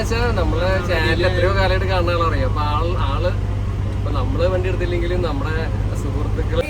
വെച്ചാൽ നമ്മളെ ചാനൽ എത്രയോ കാലമായിട്ട് കാണുന്ന ആളറിയാം. അപ്പൊ ആള് ഇപ്പൊ നമ്മള് വണ്ടി എടുത്തില്ലെങ്കിലും നമ്മുടെ സുഹൃത്തുക്കൾ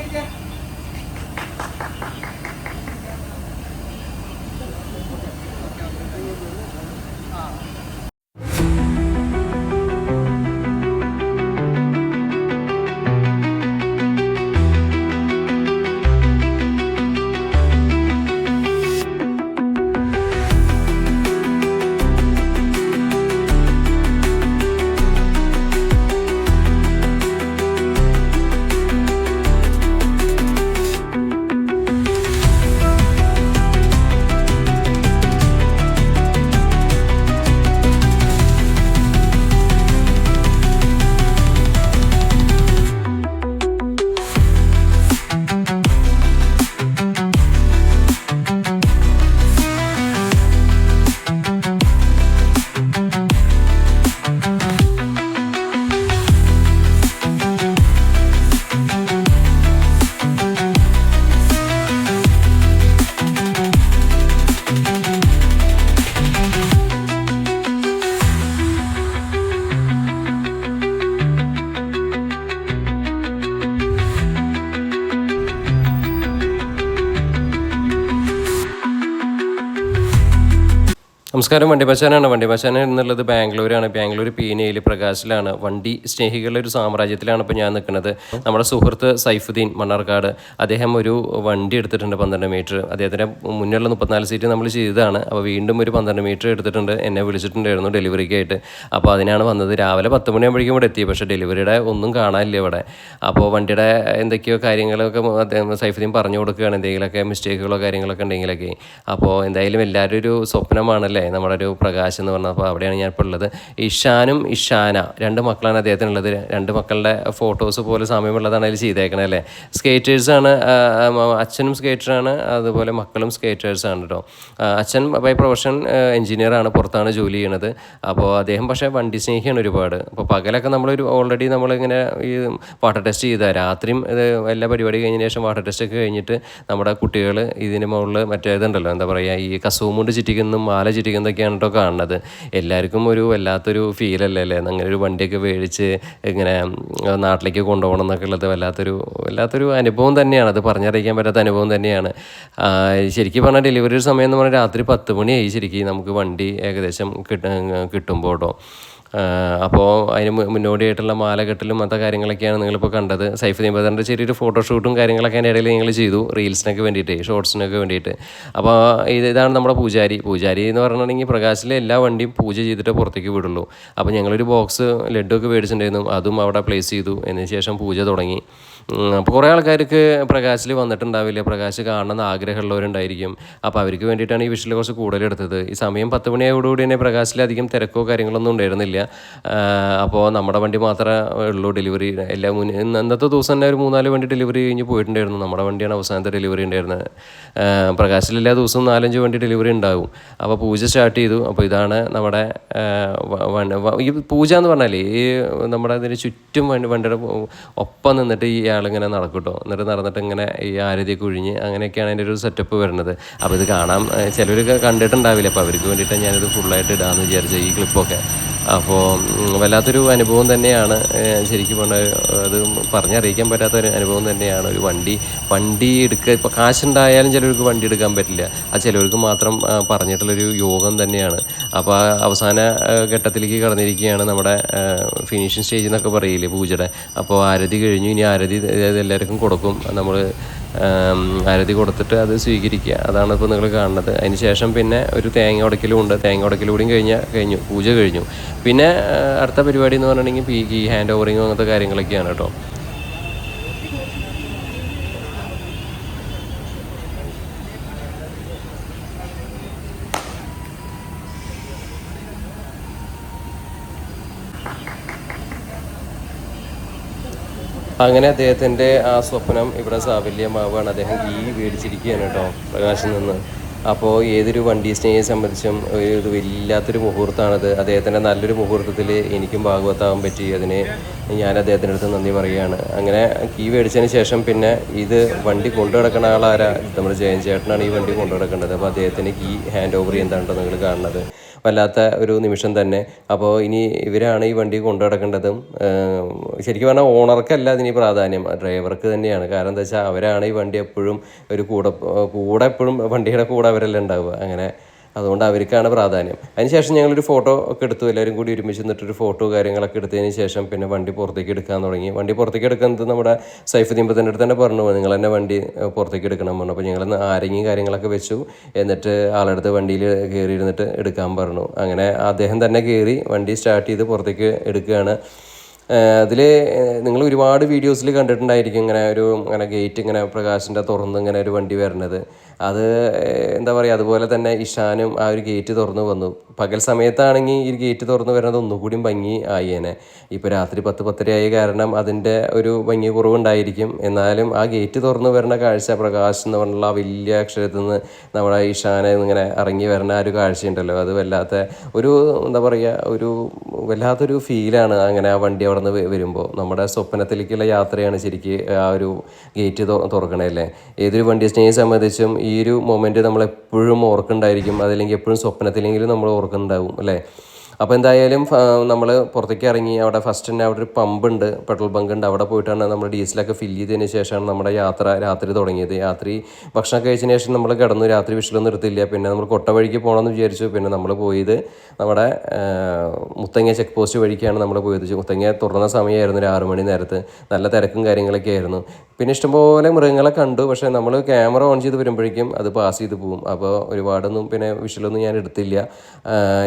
നമസ്കാരം. വണ്ടിമച്ചാനാണ്. വണ്ടിമച്ചാൻ എന്നുള്ളത് ബാംഗ്ലൂരാണ്. ബാംഗ്ലൂർ പീനയിൽ പ്രകാശിലാണ്. വണ്ടി സ്നേഹികളുടെ ഒരു സാമ്രാജ്യത്തിലാണ് ഇപ്പോൾ ഞാൻ നിൽക്കുന്നത്. നമ്മുടെ സുഹൃത്ത് സൈഫുദ്ദീൻ മണ്ണാർക്കാട്, അദ്ദേഹം ഒരു വണ്ടി എടുത്തിട്ടുണ്ട് 12 മീറ്റർ. അദ്ദേഹത്തിൻ്റെ മുന്നിലുള്ള 34 സീറ്റ് നമ്മൾ ചെയ്തതാണ്. അപ്പോൾ വീണ്ടും ഒരു 12 മീറ്റർ എടുത്തിട്ടുണ്ട്. എന്നെ വിളിച്ചിട്ടുണ്ടായിരുന്നു ഡെലിവറിക്കായിട്ട്. അപ്പോൾ അതിനാണ് വന്നത്. രാവിലെ 10 മണിയാകുമ്പോഴേക്കും ഇവിടെ എത്തി. പക്ഷേ ഡെലിവറിയുടെ ഒന്നും കാണാനില്ല ഇവിടെ. അപ്പോൾ വണ്ടിയുടെ എന്തൊക്കെയോ കാര്യങ്ങളൊക്കെ അദ്ദേഹം സൈഫുദ്ദീൻ പറഞ്ഞു കൊടുക്കുകയാണ്, എന്തെങ്കിലുമൊക്കെ മിസ്റ്റേക്കുകളോ കാര്യങ്ങളൊക്കെ ഉണ്ടെങ്കിലൊക്കെ. അപ്പോൾ എന്തായാലും എല്ലാവരും ഒരു സ്വപ്നമാണല്ലേ നമ്മുടെ ഒരു പ്രകാശ് എന്ന് പറഞ്ഞാൽ. അപ്പോൾ അവിടെയാണ് ഞാൻ ഇപ്പോൾ ഉള്ളത്. ഇഷാനും ഇഷാന 2 മക്കളാണ് അദ്ദേഹത്തിനുള്ളത്. 2 മക്കളുടെ ഫോട്ടോസ് പോലെ സാമ്യമുള്ളതാണ് അതിൽ ചെയ്തേക്കണത് അല്ലേ. സ്കേറ്റേഴ്സാണ്. അച്ഛനും സ്കേറ്ററാണ്, അതുപോലെ മക്കളും സ്കേറ്റേഴ്സാണ് കേട്ടോ. അച്ഛൻ ബൈ പ്രൊഫഷൻ എഞ്ചിനീയറാണ്, പുറത്താണ് ജോലി ചെയ്യണത്. അപ്പോൾ അദ്ദേഹം പക്ഷേ വണ്ടി സ്നേഹിയാണ് ഒരുപാട്. അപ്പോൾ പകലൊക്കെ ഓൾറെഡി നമ്മളിങ്ങനെ ഈ വാട്ടർ ടെസ്റ്റ് ചെയ്താൽ രാത്രിയും എല്ലാ പരിപാടി കഴിഞ്ഞതിന് ശേഷം വാട്ടർ ടെസ്റ്റ് ഒക്കെ കഴിഞ്ഞിട്ട് നമ്മുടെ കുട്ടികൾ ഇതിന് മുകളിൽ മറ്റേതുണ്ടല്ലോ, എന്താ പറയുക, ഈ കസവുമുണ്ട് ചുറ്റിക്കുന്നതും മാല ചുറ്റിക്കുന്നതൊക്കെയാണ് കേട്ടോ കാണുന്നത്. എല്ലാവർക്കും ഒരു വല്ലാത്തൊരു ഫീലല്ലേ അല്ലേ, അങ്ങനെ ഒരു വണ്ടിയൊക്കെ മേടിച്ച് ഇങ്ങനെ നാട്ടിലേക്ക് കൊണ്ടുപോകണം എന്നൊക്കെ ഉള്ളത് വല്ലാത്തൊരു അനുഭവം തന്നെയാണ്. അത് പറഞ്ഞറിയിക്കാൻ പറ്റാത്ത അനുഭവം തന്നെയാണ്. ശരിക്കും പറഞ്ഞാൽ ഡെലിവറി സമയം എന്ന് പറഞ്ഞാൽ രാത്രി 10 മണിയായി ശരിക്കും നമുക്ക് വണ്ടി ഏകദേശം കിട്ടുമ്പോൾ കേട്ടോ. അപ്പോൾ അതിന് മുന്നോടിയായിട്ടുള്ള മാലകെട്ടലും മറ്റു കാര്യങ്ങളൊക്കെയാണ് നിങ്ങളിപ്പോൾ കണ്ടത്. സൈഫുദ്ദീൻ ബ്രദറിൻ്റെ ചെറിയൊരു ഫോട്ടോഷൂട്ടും കാര്യങ്ങളൊക്കെ അതിൻ്റെ ഇടയിൽ ഞങ്ങൾ ചെയ്തു, റീൽസിനൊക്കെ വേണ്ടിയിട്ട്, ഷോർട്സിനൊക്കെ വേണ്ടിയിട്ട്. അപ്പോൾ ഇതാണ് നമ്മുടെ പൂജാരി എന്ന് പറഞ്ഞിട്ടുണ്ടെങ്കിൽ പ്രകാശിലെ എല്ലാ വണ്ടിയും പൂജ ചെയ്തിട്ട് പുറത്തേക്ക് വിടുള്ളൂ. അപ്പോൾ ഞങ്ങളൊരു ബോക്സ് ലഡ്ഡുമൊക്കെ മേടിച്ചിട്ടുണ്ടായിരുന്നു, അതും അവിടെ പ്ലേസ് ചെയ്തു. അതിന് ശേഷം പൂജ തുടങ്ങി. അപ്പോൾ കുറേ ആൾക്കാർക്ക് പ്രകാശിൽ വന്നിട്ടുണ്ടാവില്ല, പ്രകാശ് കാണണമെന്ന് ആഗ്രഹമുള്ളവരുണ്ടായിരിക്കും. അപ്പോൾ അവർക്ക് വേണ്ടിയിട്ടാണ് ഈ വിഷയിൽ കുറച്ച് കൂടുതലെടുത്തത്. ഈ സമയം 10 മണിയോടുകൂടി തന്നെ പ്രകാശിലധികം തിരക്കോ കാര്യങ്ങളൊന്നും ഉണ്ടായിരുന്നില്ല. അപ്പോൾ നമ്മുടെ വണ്ടി മാത്രമേ ഉള്ളൂ ഡെലിവറി. ഇന്നത്തെ ദിവസം തന്നെ ഒരു 3-4 വണ്ടി ഡെലിവറി കഴിഞ്ഞ് പോയിട്ടുണ്ടായിരുന്നു. നമ്മുടെ വണ്ടിയാണ് അവസാനത്തെ ഡെലിവറി ഉണ്ടായിരുന്നത്. പ്രകാശിലെല്ലാ ദിവസവും 4-5 വണ്ടി ഡെലിവറി ഉണ്ടാകും. അപ്പോൾ പൂജ സ്റ്റാർട്ട് ചെയ്തു. അപ്പോൾ ഇതാണ് നമ്മുടെ ഈ പൂജ എന്ന് പറഞ്ഞാൽ ഈ നമ്മുടെ അതിന് ചുറ്റും വണ്ടിയുടെ ഒപ്പം നിന്നിട്ട് ഈ ആളിങ്ങനെ നടക്കും കേട്ടോ. എന്നിട്ട് നടന്നിട്ട് ഇങ്ങനെ ഈ ആരതിയൊക്കെ ഒഴിഞ്ഞ് അങ്ങനെയൊക്കെയാണ് അതിൻ്റെ ഒരു സെറ്റപ്പ് വരുന്നത്. അപ്പോൾ ഇത് കാണാൻ ചിലവരൊക്കെ കണ്ടിട്ടുണ്ടാവില്ല. അപ്പോൾ അവർക്ക് വേണ്ടിയിട്ട് ഞാനിത് ഫുള്ളായിട്ട് ഇടാമെന്ന് വിചാരിച്ചു ഈ ക്ലിപ്പൊക്കെ. അപ്പോൾ വല്ലാത്തൊരു അനുഭവം തന്നെയാണ് ശരിക്കും പറഞ്ഞാൽ. അത് പറഞ്ഞറിയിക്കാൻ പറ്റാത്തൊരു അനുഭവം തന്നെയാണ്. ഒരു വണ്ടി എടുക്കുക, ഇപ്പോൾ കാശുണ്ടായാലും ചിലവർക്ക് വണ്ടി എടുക്കാൻ പറ്റില്ല. അത് ചിലവർക്ക് മാത്രം പറഞ്ഞിട്ടുള്ളൊരു യോഗം തന്നെയാണ്. അപ്പോൾ ആ അവസാന ഘട്ടത്തിലേക്ക് കടന്നിരിക്കുകയാണ് നമ്മുടെ ഫിനിഷിങ് സ്റ്റേജ് എന്നൊക്കെ പറയില്ലേ പൂജയുടെ. അപ്പോൾ ആരതി കഴിഞ്ഞു. ഇനി ആരതി എല്ലാവർക്കും കൊടുക്കും. നമ്മൾ ആരതി കൊടുത്തിട്ട് അത് സ്വീകരിക്കുക. അതാണ് ഇപ്പോൾ നിങ്ങൾ കാണുന്നത്. അതിന് ശേഷം പിന്നെ ഒരു തേങ്ങ ഉടക്കലും ഉണ്ട്. തേങ്ങ ഉടക്കലൂടെയും കഴിഞ്ഞു, പൂജ കഴിഞ്ഞു. പിന്നെ അടുത്ത പരിപാടി എന്ന് പറഞ്ഞിട്ടുണ്ടെങ്കിൽ ഈ ഹാൻഡ് ഓവറിങ്ങും അങ്ങനത്തെ കാര്യങ്ങളൊക്കെയാണ് കേട്ടോ. അങ്ങനെ അദ്ദേഹത്തിൻ്റെ ആ സ്വപ്നം ഇവിടെ സാഫല്യമാവുകയാണ്. അദ്ദേഹം മേടിച്ചിരിക്കുകയാണ് കേട്ടോ പ്രകാശിൽ നിന്ന്. അപ്പോൾ ഏതൊരു വണ്ടി സ്നേഹിയെ സംബന്ധിച്ചും ഇത് വല്ലാത്തൊരു മുഹൂർത്തമാണത്. അദ്ദേഹത്തിൻ്റെ നല്ലൊരു മുഹൂർത്തത്തിൽ എനിക്കും ഭാഗവത്താകാൻ പറ്റി. അതിന് ഞാൻ അദ്ദേഹത്തിൻ്റെ അടുത്ത് നന്ദി പറയുകയാണ്. അങ്ങനെ മേടിച്ചതിന് ശേഷം പിന്നെ ഇത് വണ്ടി കൊണ്ടു നടക്കുന്ന ആളാരാ, നമ്മുടെ ജയൻ ചേട്ടനാണ് ഈ വണ്ടി കൊണ്ടു നടക്കേണ്ടത്. അപ്പോൾ അദ്ദേഹത്തിന് ഹാൻഡ് ഓവർ ചെയ്യുന്നതാണോ നിങ്ങൾ കാണുന്നത്. വല്ലാത്ത ഒരു നിമിഷം തന്നെ. അപ്പോൾ ഇനി ഇവരാണ് ഈ വണ്ടി കൊണ്ടു നടക്കേണ്ടതും. ശരിക്കും പറഞ്ഞാൽ ഓണർക്കല്ല ഇതിന് പ്രാധാന്യം, ഡ്രൈവർക്ക് തന്നെയാണ്. കാരണം എന്താ വെച്ചാൽ അവരാണ് ഈ വണ്ടി എപ്പോഴും ഒരു കൂടെ എപ്പോഴും വണ്ടിയുടെ കൂടെ അവരെല്ലാം ഉണ്ടാവുക. അങ്ങനെ അതുകൊണ്ട് അവർക്കാണ് പ്രാധാന്യം. അതിനുശേഷം ഞങ്ങളൊരു ഫോട്ടോ ഒക്കെ എടുത്തു, എല്ലാവരും കൂടി ഒരുമിച്ച് നിന്നിട്ടൊരു ഫോട്ടോ കാര്യങ്ങളൊക്കെ എടുത്തതിന് ശേഷം പിന്നെ വണ്ടി പുറത്തേക്ക് എടുക്കാൻ തുടങ്ങി. വണ്ടി പുറത്തേക്ക് എടുക്കുന്നത് നമ്മുടെ സൈഫുദ്ദീൻ ബത്തൻ്റെ അടുത്ത് തന്നെ പറഞ്ഞു, നിങ്ങൾ തന്നെ വണ്ടി പുറത്തേക്ക് എടുക്കണം പറഞ്ഞു. അപ്പോൾ ഞങ്ങൾ ആരെങ്കിലും കാര്യങ്ങളൊക്കെ വെച്ചു, എന്നിട്ട് ആളെടുത്ത് വണ്ടിയിൽ കയറി ഇരുന്നിട്ട് എടുക്കാൻ പറഞ്ഞു. അങ്ങനെ അദ്ദേഹം തന്നെ കയറി വണ്ടി സ്റ്റാർട്ട് ചെയ്ത് പുറത്തേക്ക് എടുക്കുകയാണ്. അതിൽ നിങ്ങൾ ഒരുപാട് വീഡിയോസിൽ കണ്ടിട്ടുണ്ടായിരിക്കും ഇങ്ങനെ ഗേറ്റ് ഇങ്ങനെ പ്രകാശിൻ്റെ തുറന്ന് ഇങ്ങനെ ഒരു വണ്ടി വരുന്നത്. അത് എന്താ പറയുക, അതുപോലെ തന്നെ ഇഷാനും ആ ഒരു ഗേറ്റ് തുറന്ന് വന്നു. പകൽ സമയത്താണെങ്കിൽ ഈ ഗേറ്റ് തുറന്ന് വരുന്നത് ഒന്നുകൂടിയും ഭംഗി ആയേനെ. ഇപ്പോൾ രാത്രി 10-10:30 ആയ കാരണം അതിൻ്റെ ഒരു ഭംഗി കുറവുണ്ടായിരിക്കും. എന്നാലും ആ ഗേറ്റ് തുറന്ന് വരുന്ന കാഴ്ച, പ്രകാശ് എന്ന് പറഞ്ഞുള്ള ആ വലിയ അക്ഷരത്തിൽ നിന്ന് നമ്മുടെ ഇഷാനെ ഇങ്ങനെ ഇറങ്ങി വരുന്ന ആ ഒരു കാഴ്ചയുണ്ടല്ലോ, അത് വല്ലാത്ത ഒരു എന്താ പറയുക, ഒരു വല്ലാത്തൊരു ഫീലാണ്. അങ്ങനെ ആ വണ്ടി അവിടെ നിന്ന് വരുമ്പോൾ നമ്മുടെ സ്വപ്നത്തിലേക്കുള്ള യാത്രയാണ് ശരിക്കും ആ ഒരു ഗേറ്റ് തുറക്കണല്ലേ. ഏതൊരു വണ്ടി സ്നേഹിയെ സംബന്ധിച്ചും ഈ ഒരു മൊമെൻറ്റ് നമ്മളെപ്പോഴും ഓർക്കുന്നുണ്ടായിരിക്കും. അതല്ലെങ്കിൽ എപ്പോഴും സ്വപ്നത്തിലെങ്കിലും നമ്മൾ ഓർക്കുന്നുണ്ടാവും അല്ലേ. അപ്പോൾ എന്തായാലും നമ്മൾ പുറത്തേക്ക് ഇറങ്ങി. അവിടെ ഫസ്റ്റ് തന്നെ അവിടെ ഒരു പമ്പുണ്ട്, പെട്രോൾ ബങ്ക് ഉണ്ട്. അവിടെ പോയിട്ടാണ് നമ്മൾ ഡീസലൊക്കെ ഫില്ല് ചെയ്തതിന് ശേഷമാണ് നമ്മുടെ യാത്ര രാത്രി തുടങ്ങിയത്. രാത്രി ഭക്ഷണം കഴിച്ചതിന് ശേഷം നമ്മൾ കിടന്നു. രാത്രി വിഷലൊന്നും എടുത്തില്ല. പിന്നെ നമ്മൾ കൊട്ട വഴിക്ക് പോകണമെന്ന് വിചാരിച്ചു. പിന്നെ നമ്മൾ പോയത് നമ്മുടെ മുത്തങ്ങ ചെക്ക് പോസ്റ്റ് വഴിക്കാണ് നമ്മൾ പോയത്. മുത്തങ്ങ തുറന്ന സമയമായിരുന്നു, ഒരു 6 മണി നേരത്ത്. നല്ല തിരക്കും കാര്യങ്ങളൊക്കെ ആയിരുന്നു. പിന്നെ ഇഷ്ടംപോലെ മൃഗങ്ങളെ കണ്ടു. പക്ഷേ നമ്മൾ ക്യാമറ ഓൺ ചെയ്ത് വരുമ്പോഴേക്കും അത് പാസ് ചെയ്ത് പോകും. അപ്പോൾ ഒരുപാടൊന്നും പിന്നെ വിഷലൊന്നും ഞാൻ എടുത്തില്ല.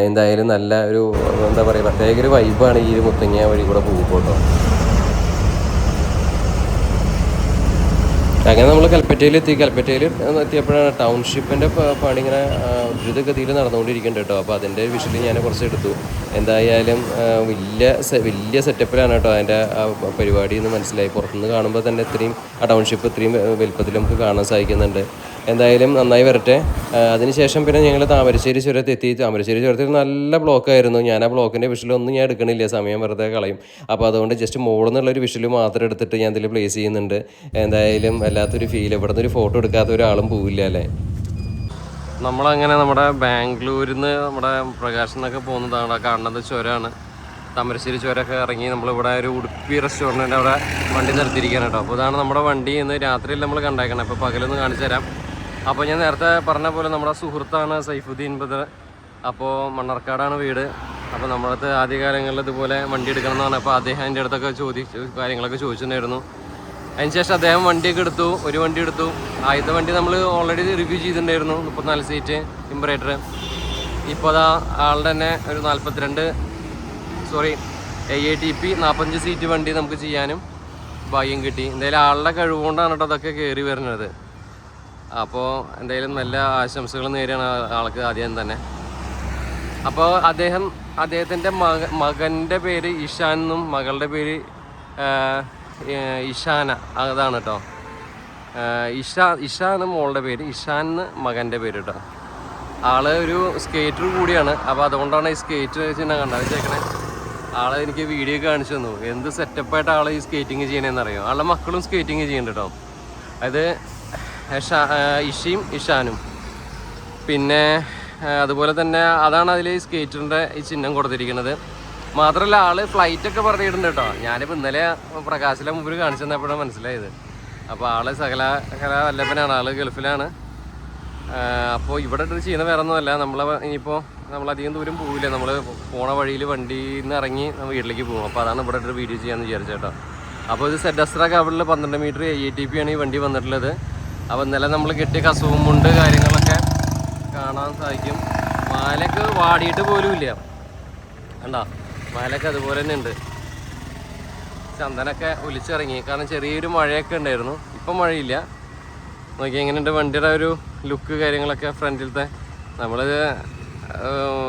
എന്തായാലും നല്ല ഒരു എന്താ പറയുക, പ്രത്യേക ഒരു വൈബാണ് ഈ ഒരു മുത്തങ്ങ വഴി കൂടെ പോകുമ്പോൾ കേട്ടോ. അങ്ങനെ നമ്മൾ കൽപ്പറ്റയിലെത്തി. കൽപ്പറ്റയിൽ എത്തിയപ്പോഴാണ് ടൗൺഷിപ്പിൻ്റെ പണി ഇങ്ങനെ ദ്രുതഗതിയിൽ നടന്നുകൊണ്ടിരിക്കുന്നുണ്ട് കേട്ടോ. അപ്പോൾ അതിൻ്റെ വിഷയം ഞാൻ കുറച്ച് എടുത്തു. എന്തായാലും വലിയ സെറ്റപ്പിലാണ് കേട്ടോ അതിൻ്റെ ആ പരിപാടി എന്ന് മനസ്സിലായി. പുറത്തുനിന്ന് കാണുമ്പോൾ തന്നെ ആ ടൗൺഷിപ്പ് ഇത്രയും വലുപ്പത്തിൽ നമുക്ക് കാണാൻ സാധിക്കുന്നുണ്ട്. എന്തായാലും നന്നായി വരട്ടെ. അതിനുശേഷം പിന്നെ ഞങ്ങൾ താമരശ്ശേരി ചുരത്ത് എത്തി. താമരശ്ശേരി ചുരത്തിൽ നല്ല ബ്ലോക്കായിരുന്നു. ഞാൻ ആ ബ്ലോക്കിൻ്റെ വിഷലൊന്നും ഞാൻ എടുക്കണില്ല, സമയം വെറുതെ കളയും. അപ്പോൾ അതുകൊണ്ട് ജസ്റ്റ് മുകളിൽ നിന്നുള്ളൊരു വിഷൽ മാത്രം എടുത്തിട്ട് ഞാൻ ഇതിൽ പ്ലേസ് ചെയ്യുന്നുണ്ട്. എന്തായാലും വല്ലാത്തൊരു ഫീൽ. ഇവിടെ നിന്ന് ഒരു ഫോട്ടോ എടുക്കാത്ത ഒരാളും പോവില്ല അല്ലേ. നമ്മളങ്ങനെ നമ്മുടെ ബാംഗ്ലൂരിൽ നിന്ന് നമ്മുടെ പ്രകാശം എന്നൊക്കെ പോകുന്നതാണ്. കാണുന്നത് ചുരമാണ്, താമരശ്ശേരി ചുരമൊക്കെ ഇറങ്ങി നമ്മളിവിടെ ഒരു ഉടുപ്പി റെസ്റ്റോറൻറ്റിൻ്റെ അവിടെ വണ്ടി നിർത്തിയിരിക്കുകയാണ് കേട്ടോ. അപ്പോൾ ഇതാണ് നമ്മുടെ വണ്ടി. ഇന്ന് രാത്രിയിൽ നമ്മൾ കണ്ടേക്കണം. അപ്പോൾ പകലൊന്ന് കാണിച്ചു തരാം. അപ്പോൾ ഞാൻ നേരത്തെ പറഞ്ഞ പോലെ നമ്മുടെ സുഹൃത്താണ് സൈഫുദ്ദീൻ ബദർ. അപ്പോൾ മണ്ണാർക്കാടാണ് വീട്. അപ്പോൾ നമ്മളടുത്ത് ആദ്യകാലങ്ങളിൽ ഇതുപോലെ വണ്ടി എടുക്കണം എന്ന് പറഞ്ഞപ്പോൾ അദ്ദേഹം എൻ്റെ അടുത്തൊക്കെ കാര്യങ്ങളൊക്കെ ചോദിച്ചിട്ടുണ്ടായിരുന്നു. അതിനുശേഷം അദ്ദേഹം വണ്ടിയൊക്കെ എടുത്തു, ഒരു വണ്ടി എടുത്തു. ആദ്യത്തെ വണ്ടി നമ്മൾ ഓൾറെഡി റിവ്യൂ ചെയ്തിട്ടുണ്ടായിരുന്നു, 34 സീറ്റ് ഇംബ്രേറ്റർ. ഇപ്പോൾ അതാ ആളുടെ തന്നെ ഒരു AATP 45 സീറ്റ് വണ്ടി നമുക്ക് ചെയ്യാനും ഭാഗ്യം കിട്ടി. എന്തായാലും ആളുടെ കഴിവുകൊണ്ടാണ് കേട്ടോ അതൊക്കെ കയറി വരുന്നത്. അപ്പോൾ എന്തായാലും നല്ല ആശംസകൾ നേരെയാണ് ആൾക്ക് ആദ്യം തന്നെ. അപ്പോൾ അദ്ദേഹത്തിൻ്റെ മകൻ്റെ പേര് ഇഷാൻ എന്നും മകളുടെ പേര് ഇഷാന, അതാണ് കേട്ടോ. ഇഷാണ് മോളുടെ പേര്, ഇഷാൻ മകൻ്റെ പേര് കേട്ടോ. ആള് ഒരു സ്കേറ്റർ കൂടിയാണ്. അപ്പോൾ അതുകൊണ്ടാണ് ഈ സ്കേറ്റ് ചിഹ്നം കണ്ടേക്കണേ. ആളെ എനിക്ക് വീഡിയോ കാണിച്ചു തന്നു. എന്ത് സെറ്റപ്പായിട്ട് ആൾ ഈ സ്കേറ്റിങ് ചെയ്യണമെന്ന് അറിയാം. ആളുടെ മക്കളും സ്കേറ്റിങ് ചെയ്യുന്നുണ്ട് കേട്ടോ. അത് ഇഷാനും. പിന്നെ അതുപോലെ തന്നെ അതാണ് അതിൽ സ്കേറ്ററിൻ്റെ ഈ ചിഹ്നം കൊടുത്തിരിക്കുന്നത്. മാത്രമല്ല ആള് ഫ്ലൈറ്റൊക്കെ പറഞ്ഞിട്ടുണ്ട് കേട്ടോ. ഞാനിപ്പോൾ ഇന്നലെ പ്രകാശിലെ മുമ്പിൽ കാണിച്ചു തന്നപ്പോഴാണ് മനസ്സിലായത്. അപ്പോൾ ആള് സകല വല്ലഭനാണ്, ആള് ഗൾഫിലാണ്. അപ്പോൾ ഇവിടെ ചെയ്യുന്ന വേറെ ഒന്നുമല്ല, ഇനിയിപ്പോൾ നമ്മളധികം ദൂരം പോവില്ല. നമ്മൾ പോണ വഴിയിൽ വണ്ടിയിൽ നിന്ന് ഇറങ്ങി വീട്ടിലേക്ക് പോകും. അപ്പോൾ അതാണ് ഇവിടെ ഒരു വീഡിയോ ചെയ്യാമെന്ന് വിചാരിച്ചേട്ടോ. അപ്പോൾ ഇത് സെഡസ്ട്ര കവറിൽ 12 മീറ്റർ AATP ആണ് ഈ വണ്ടി വന്നിട്ടുള്ളത്. അപ്പോൾ ഇന്നലെ നമ്മൾ കെട്ടിയ കസവുമുണ്ട് കാര്യങ്ങളൊക്കെ കാണാൻ സാധിക്കും. മാലയൊക്കെ വാടിയിട്ട് പോലും ഇല്ല കണ്ടോ, മാലയൊക്കെ അതുപോലെ തന്നെ ഉണ്ട്. ചന്ദനൊക്കെ ഒലിച്ചിറങ്ങി, കാരണം ചെറിയൊരു മഴയൊക്കെ ഉണ്ടായിരുന്നു. ഇപ്പം മഴയില്ല. നോക്കി എങ്ങനെയുണ്ട് വണ്ടിയുടെ ഒരു ലുക്ക് കാര്യങ്ങളൊക്കെ ഫ്രണ്ടിലത്തെ.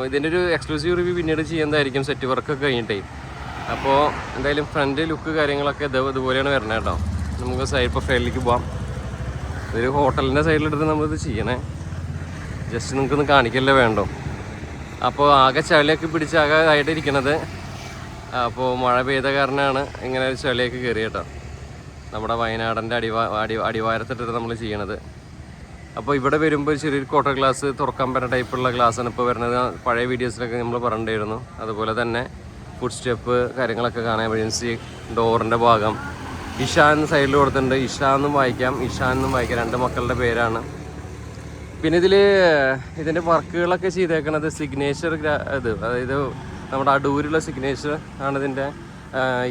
ഇതിൻ്റെ ഒരു എക്സ്ക്ലൂസീവ് റിവ്യൂ പിന്നീട് ചെയ്യുന്നതായിരിക്കും, സെറ്റ് വർക്കൊക്കെ കഴിഞ്ഞിട്ടേ. അപ്പോൾ എന്തായാലും ഫ്രണ്ട് ലുക്ക് കാര്യങ്ങളൊക്കെ ഇതുപോലെയാണ് വരുന്നത് കേട്ടോ. നമുക്ക് സൈഡ് പ്രൊഫൈലിലേക്ക് പോവാം. ഇതൊരു ഹോട്ടലിൻ്റെ സൈഡിലിട്ട് നമ്മളിത് ചെയ്യണേ. ജസ്റ്റ് നിങ്ങൾക്കൊന്ന് കാണിക്കല്ലേ വേണ്ടോ. അപ്പോൾ ആകെ ചളിയൊക്കെ പിടിച്ച് ആകെ ആയിട്ടിരിക്കണത്. അപ്പോൾ മഴ പെയ്ത കാരണമാണ് ഇങ്ങനെ ഒരു ചളിയൊക്കെ കയറി കേട്ടോ. നമ്മുടെ വയനാടിൻ്റെ അടിവാരത്തിട്ടിട്ട് നമ്മൾ ചെയ്യണത്. അപ്പോൾ ഇവിടെ വരുമ്പോൾ ചെറിയൊരു ക്വാർട്ടർ ഗ്ലാസ് തുറക്കാൻ പറ്റുന്ന ടൈപ്പുള്ള ഗ്ലാസ്സാണ് ഇപ്പോൾ വരുന്നത്. പഴയ വീഡിയോസിലൊക്കെ നമ്മൾ പറഞ്ഞിട്ടുണ്ടായിരുന്നു. അതുപോലെ തന്നെ ഫുഡ് സ്റ്റെപ്പ് കാര്യങ്ങളൊക്കെ കാണാൻ എമർജൻസി ഡോറിൻ്റെ ഭാഗം ഇഷാൻ സൈഡിൽ കൊടുത്തിട്ടുണ്ട്. ഇഷാന്നും വായിക്കാം, ഇഷാനും വായിക്കാം, 2 മക്കളുടെ പേരാണ്. പിന്നെ ഇതിൻ്റെ വർക്കുകളൊക്കെ ചെയ്തേക്കണത് സിഗ്നേച്ചർ അതായത് നമ്മുടെ അടൂരുള്ള സിഗ്നേച്ചർ ആണ് ഇതിൻ്റെ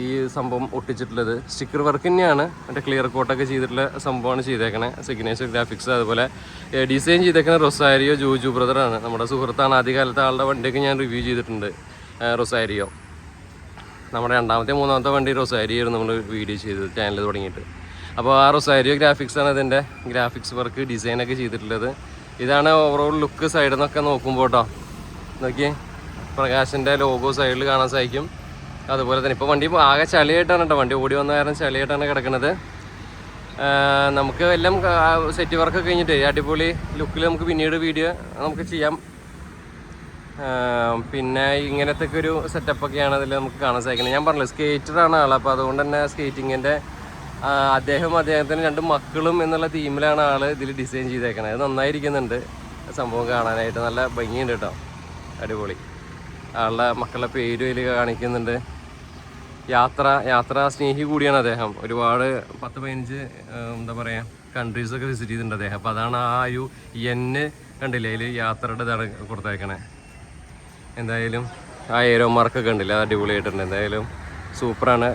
ഈ സംഭവം ഒട്ടിച്ചിട്ടുള്ളത്. സ്റ്റിക്കർ വർക്ക് തന്നെയാണ്, മറ്റേ ക്ലിയർ കോട്ടൊക്കെ ചെയ്തിട്ടുള്ള സംഭവമാണ് ചെയ്തേക്കണേ. Signature graphics. അതുപോലെ ഡിസൈൻ ചെയ്തേക്കണ റൊസാരിയോ ജോജു ബ്രദറാണ്, നമ്മുടെ സുഹൃത്താണ്. ആദ്യകാലത്തെ ആളുടെ വണ്ടിയൊക്കെ ഞാൻ റിവ്യൂ ചെയ്തിട്ടുണ്ട്. റൊസാരിയോ നമ്മുടെ 2ാമത്തെ 3ാമത്തെ വണ്ടി റൊസാരിയോ ആയിരുന്നു നമ്മൾ വീഡിയോ ചെയ്തത് ചാനൽ തുടങ്ങിയിട്ട്. അപ്പോൾ ആ റൊസാരിയോ ഗ്രാഫിക്സാണ് ഇതിൻ്റെ ഗ്രാഫിക്സ് വർക്ക് ഡിസൈനൊക്കെ ചെയ്തിട്ടുള്ളത്. ഇതാണ് ഓവറോൾ ലുക്ക്. സൈഡിൽ നിന്നൊക്കെ നോക്കുമ്പോൾ കേട്ടോ, നോക്കിയേ പ്രകാശിൻ്റെ ലോഗോ സൈഡിൽ കാണാൻ സാധിക്കും. അതുപോലെ തന്നെ ഇപ്പോൾ വണ്ടി ആകെ ചളിയായിട്ടാണ് കേട്ടോ, വണ്ടി ഓടി വന്ന കാരണം ചളിയായിട്ടാണ് കിടക്കുന്നത്. നമുക്ക് എല്ലാം സെറ്റ് വർക്കൊക്കെ കഴിഞ്ഞിട്ട് അടിപൊളി ലുക്കിൽ നമുക്ക് പിന്നീട് വീഡിയോ നമുക്ക് ചെയ്യാം. പിന്നെ ഇങ്ങനത്തെ ഒരു സെറ്റപ്പൊക്കെയാണ് അതിൽ നമുക്ക് കാണാൻ സാധിക്കുന്നത്. ഞാൻ പറഞ്ഞില്ല സ്കേറ്ററാണ് ആൾ, അപ്പോൾ അതുകൊണ്ട് തന്നെ സ്കേറ്റിങ്ങിൻ്റെ അദ്ദേഹത്തിന് 2 മക്കളും എന്നുള്ള തീമിലാണ് ആൾ ഇതിൽ ഡിസൈൻ ചെയ്തേക്കണത്. അത് നന്നായിരിക്കുന്നുണ്ട് സംഭവം കാണാനായിട്ട്, നല്ല ഭംഗിയുണ്ട് കേട്ടോ, അടിപൊളി. ആളുടെ മക്കളുടെ പേരും ഇതിൽ കാണിക്കുന്നുണ്ട്. യാത്രാ സ്നേഹി കൂടിയാണ് അദ്ദേഹം. ഒരുപാട് 10-15 എന്താ പറയുക കൺട്രീസൊക്കെ വിസിറ്റ് ചെയ്തിട്ടുണ്ട് അദ്ദേഹം. അപ്പോൾ അതാണ് ആ ഒരു കണ്ടില്ലേ അതിൽ യാത്രയുടെ ഇതാണ് കൊടുത്തേക്കണേ. എന്തായാലും ആ ഏരോ മാർക്കൊക്കെ ഉണ്ടല്ലേ, അത് അടിപൊളിയായിട്ടുണ്ട്. എന്തായാലും സൂപ്പറാണ്.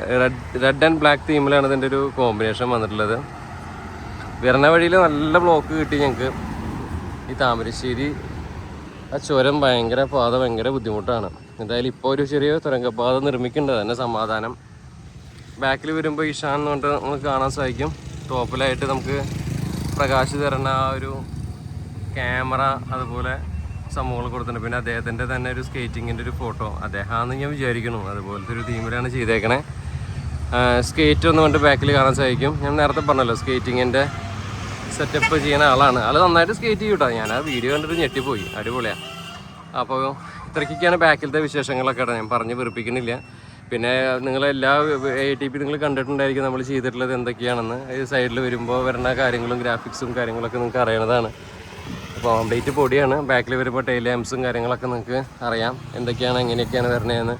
റെഡ് ആൻഡ് ബ്ലാക്ക് തീമിലാണ് ഇതിൻ്റെ ഒരു കോമ്പിനേഷൻ വന്നിട്ടുള്ളത്. വരുന്ന വഴിയിൽ നല്ല ബ്ലോക്ക് കിട്ടി ഞങ്ങൾക്ക്. ഈ താമരശ്ശേരി ആ ചുരം ഭയങ്കര ബുദ്ധിമുട്ടാണ്. എന്തായാലും ഇപ്പോൾ ഒരു ചെറിയ തുരങ്കപ്പാത നിർമ്മിക്കേണ്ടത് തന്നെ സമാധാനം. ബാക്കിൽ വരുമ്പോൾ ഇഷാൻ എന്ന് പറഞ്ഞിട്ട് നമുക്ക് കാണാൻ സാധിക്കും. ടോപ്പിലായിട്ട് നമുക്ക് പ്രകാശ് തരുന്ന ആ ഒരു ക്യാമറ അതുപോലെ സംഭവങ്ങൾ കൊടുത്തിട്ടുണ്ട്. പിന്നെ അദ്ദേഹത്തിൻ്റെ തന്നെ ഒരു സ്കേറ്റിങ്ങിൻ്റെ ഒരു ഫോട്ടോ അദ്ദേഹമാണെന്ന് ഞാൻ വിചാരിക്കുന്നു. അതുപോലത്തെ ഒരു തീമിലാണ് ചെയ്തേക്കണേ. സ്കേറ്റ് ഒന്ന് കൊണ്ട് ബാക്കിൽ കാണാൻ സാധിക്കും. ഞാൻ നേരത്തെ പറഞ്ഞല്ലോ സ്കേറ്റിങ്ങിൻ്റെ സെറ്റപ്പ് ചെയ്യുന്ന ആളാണ്. ആൾ നന്നായിട്ട് സ്കേറ്റ് ചെയ്യും കേട്ടോ. ഞാൻ ആ വീഡിയോ കണ്ടിട്ട് ഞെട്ടിപ്പോയി, അടിപൊളിയാണ്. അപ്പോൾ ഇത്രയ്ക്കൊക്കെയാണ് ബാക്കിലത്തെ വിശേഷങ്ങളൊക്കെ കേട്ടോ, ഞാൻ പറഞ്ഞ് വെറുപ്പിക്കുന്നില്ല. പിന്നെ നിങ്ങളെല്ലാ ATP നിങ്ങൾ കണ്ടിട്ടുണ്ടായിരിക്കും നമ്മൾ ചെയ്തിട്ടുള്ളത് എന്തൊക്കെയാണെന്ന്. ഈ സൈഡിൽ വരുമ്പോൾ വരുന്ന കാര്യങ്ങളും ഗ്രാഫിക്സും കാര്യങ്ങളൊക്കെ നിങ്ങൾക്ക് അറിയണതാണ്. അപ്പോൾ കംപ്ലീറ്റ് പൊടിയാണ്. ബാക്കിൽ വരുമ്പോൾ ടെയിൽ ലാംപ്സും കാര്യങ്ങളൊക്കെ നിങ്ങൾക്ക് അറിയാം എന്തൊക്കെയാണ് എങ്ങനെയൊക്കെയാണ് വരണതെന്ന്.